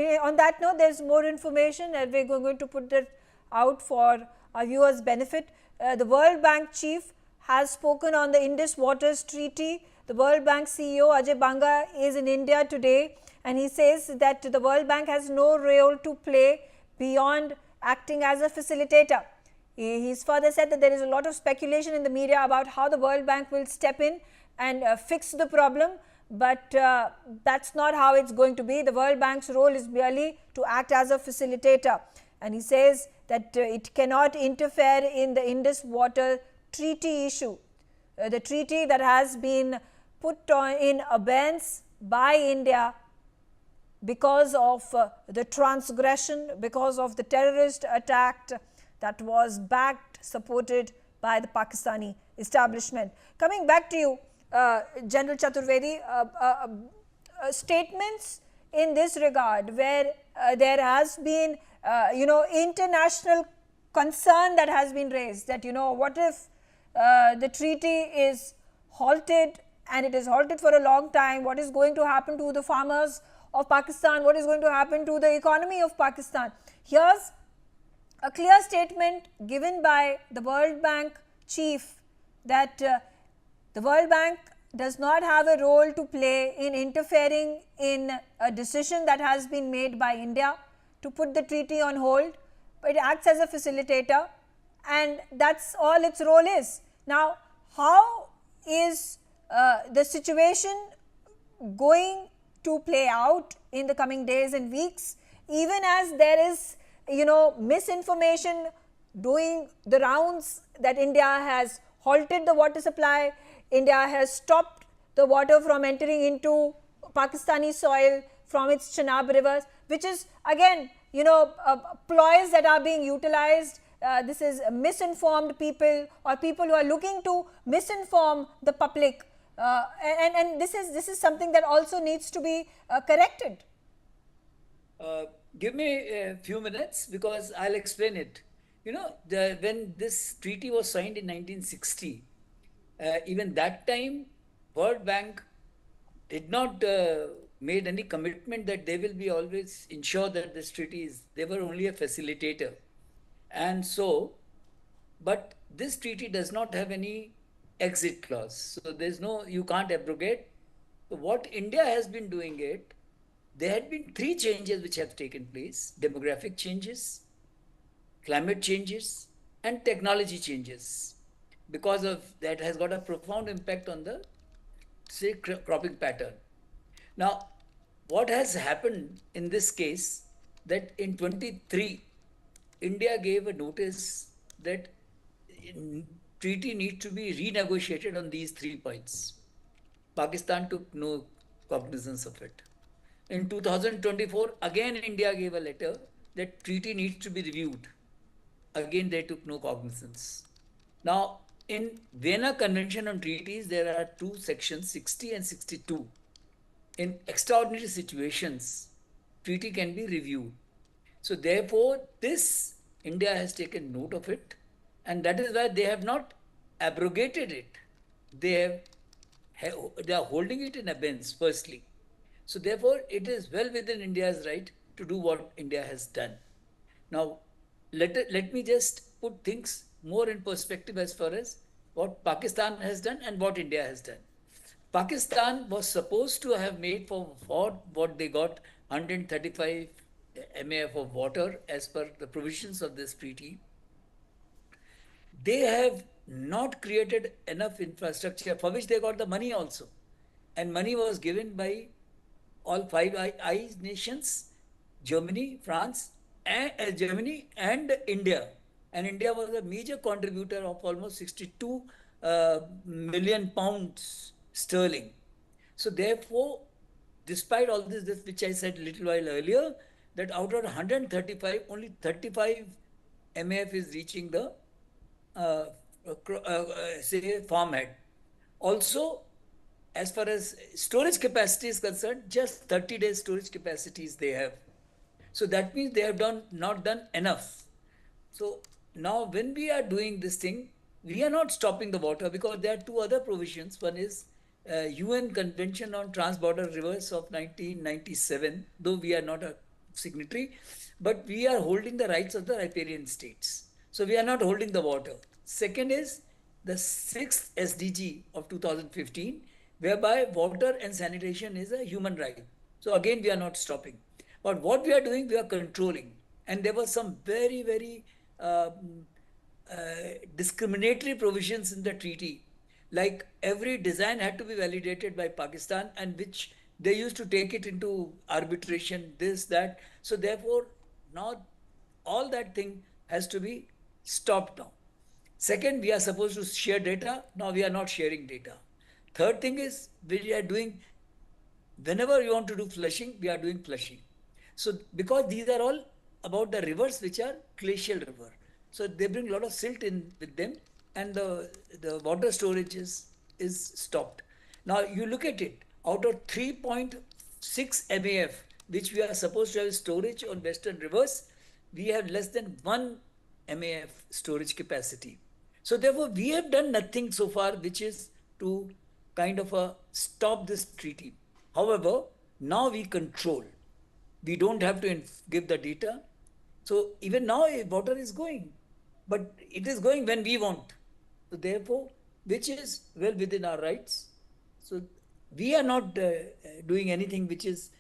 On that note, there's more information and we're going to put that out for our viewers' benefit. The World Bank chief has spoken on the Indus Waters Treaty. The World Bank CEO Ajay Bagga is in India today, and he says that the World Bank has no role to play beyond acting as a facilitator. He's further said that there is a lot of speculation in the media about how the World Bank will step in and fix the problem, but that's not how it's going to be. The World Bank's role is merely to act as a facilitator, and he says that it cannot interfere in the Indus Water Treaty issue. The treaty that has been put in abeyance by India because of the transgression, because of the terrorist attack that was backed, supported by the Pakistani establishment. Coming back to you, General Chaturvedi, statements in this regard where there has been international concern that has been raised that what if the treaty is halted, and it is halted for a long time, what is going to happen to the farmers of Pakistan, what is going to happen to the economy of Pakistan. Here's a clear statement given by the World Bank chief that the World Bank does not have a role to play in interfering in a decision that has been made by India to put the treaty on hold, but it acts as a facilitator, and that's all its role is. Now, how is the situation going to play out in the coming days and weeks, even as there is misinformation doing the rounds that India has halted the water supply, India has stopped the water from entering into Pakistani soil from its Chenab rivers, which is again ploys that are being utilized. This is misinformed people or people who are looking to misinform the public, and this is something that also needs to be corrected. Give me a few minutes because I'll explain it. When this treaty was signed in 1960, even that time, World Bank did not made any commitment that they will be always ensure that this treaty is, they were only a facilitator. And so, but this treaty does not have any exit clause. So there's no, you can't abrogate. So what India has been doing it, there had been three changes which have taken place: demographic changes, climate changes, and technology changes. Because of that has got a profound impact on the, say, cropping pattern. Now, what has happened in this case, that in 23, India gave a notice that treaty needs to be renegotiated on these 3 points. Pakistan took no cognizance of it. In 2024, again India gave a letter that treaty needs to be reviewed. Again, they took no cognizance. Now, in Vienna Convention on Treaties, there are 2 sections, 60 and 62. In extraordinary situations, treaty can be reviewed. So therefore, this, India has taken note of it, and that is why they have not abrogated it. They are holding it in abeyance, firstly. So therefore, it is well within India's right to do what India has done. Now, let me just put things more in perspective as far as what Pakistan has done and what India has done. Pakistan was supposed to have made for what they got 135 MAF of water as per the provisions of this treaty. They have not created enough infrastructure for which they got the money also. And money was given by all 5 I nations, Germany, France, and Germany and India. And India was a major contributor of almost 62 million pounds sterling. So therefore, despite all this, which I said a little while earlier, that out of 135, only 35 MAF is reaching the say farmhead. Also, as far as storage capacity is concerned, just 30 days storage capacities they have. So that means they have not done enough. So now when we are doing this thing, we are not stopping the water because there are 2 other provisions. One is UN Convention on Transborder Rivers of 1997, though we are not a signatory, but we are holding the rights of the riparian states. So we are not holding the water. Second is the sixth SDG of 2015, whereby water and sanitation is a human right. So again, we are not stopping. But what we are doing, we are controlling. And there were some very, very discriminatory provisions in the treaty. Like every design had to be validated by Pakistan, and which they used to take it into arbitration, this, that. So therefore, now all that thing has to be stopped now. Second, we are supposed to share data. Now we are not sharing data. Third thing is we are doing, whenever you want to do flushing, we are doing flushing. So because these are all about the rivers which are glacial river. So they bring a lot of silt in with them, and the water storage is stopped. Now you look at it, out of 3.6 MAF, which we are supposed to have storage on western rivers, we have less than 1 MAF storage capacity. So therefore, we have done nothing so far, which is to kind of stop this treaty. However, now we control. We don't have to give the data. So even now, water is going, but it is going when we want. So therefore, which is well within our rights. So we are not doing anything which is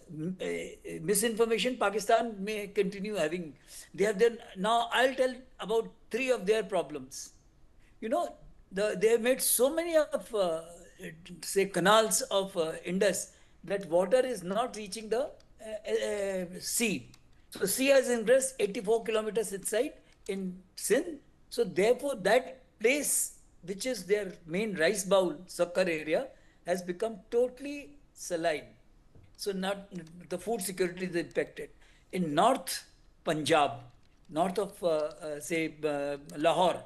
misinformation. Pakistan may continue having. They have done. Now I'll tell about 3 of their problems. You know, they have made so many of say canals of Indus that water is not reaching the sea. So sea has ingress 84 kilometers inside in Sindh. So therefore, that place, which is their main rice bowl, Sakkar area, has become totally saline. So not the food security is impacted. In North Punjab, north of say Lahore,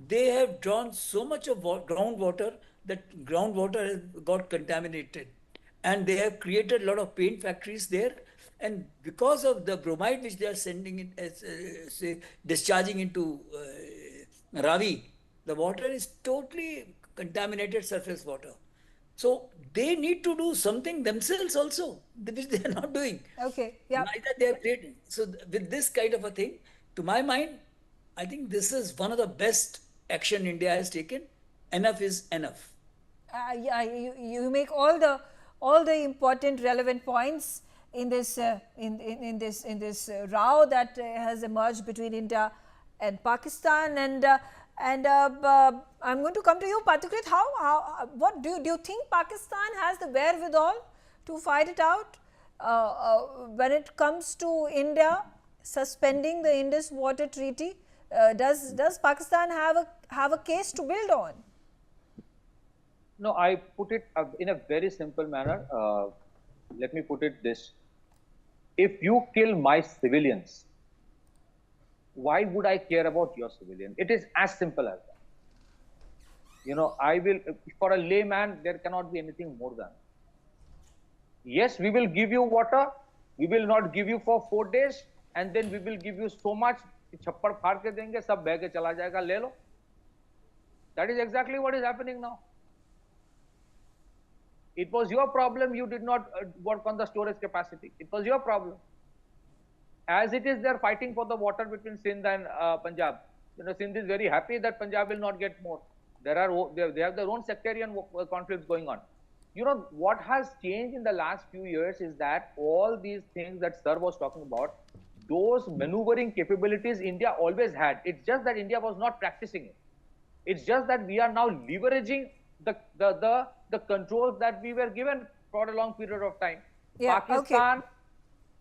they have drawn so much of groundwater that groundwater has got contaminated, and they have created a lot of paint factories there. And because of the bromide which they are sending in, as say discharging into Ravi, the water is totally contaminated surface water. So they need to do something themselves also, which they are not doing. Okay, yeah. Neither they are creating. So with this kind of a thing, to my mind, I think this is one of the best action India has taken. Enough is enough. Yeah, you make all the important relevant points in this in this row that has emerged between India and Pakistan. And I'm going to come to you, Patikrit. What do you think Pakistan has the wherewithal to fight it out when it comes to India suspending the Indus Water Treaty? Does Pakistan have a case to build on? No, I put it in a very simple manner. Let me put it this. If you kill my civilians, why would I care about your civilian? It is as simple as that. You know, for a layman, there cannot be anything more than. Yes, we will give you water. We will not give you for 4 days. And then we will give you so much. छप्पड़ फाड़ के देंगे, सब बह के चला जाएगा, ले लो. That is exactly what is happening now. It was your problem. You did not work on the storage capacity. It was your problem. As it is, they are fighting for the water between Sindh and Punjab. You know, Sindh is very happy that Punjab will not get more. They have their own sectarian conflicts going on. You know, what has changed in the last few years is that all these things that Sir was talking about, those maneuvering capabilities India always had. It's just that India was not practicing it. It's just that we are now leveraging the controls that we were given for a long period of time. Yeah, Pakistan, okay.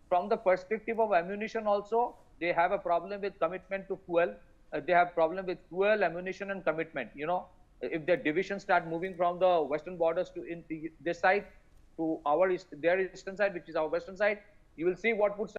From the perspective of ammunition also, they have a problem with commitment to fuel. They have problem with fuel, ammunition, and commitment. You know, if their divisions start moving from the western borders to this side to their eastern side, which is our western side, you will see what would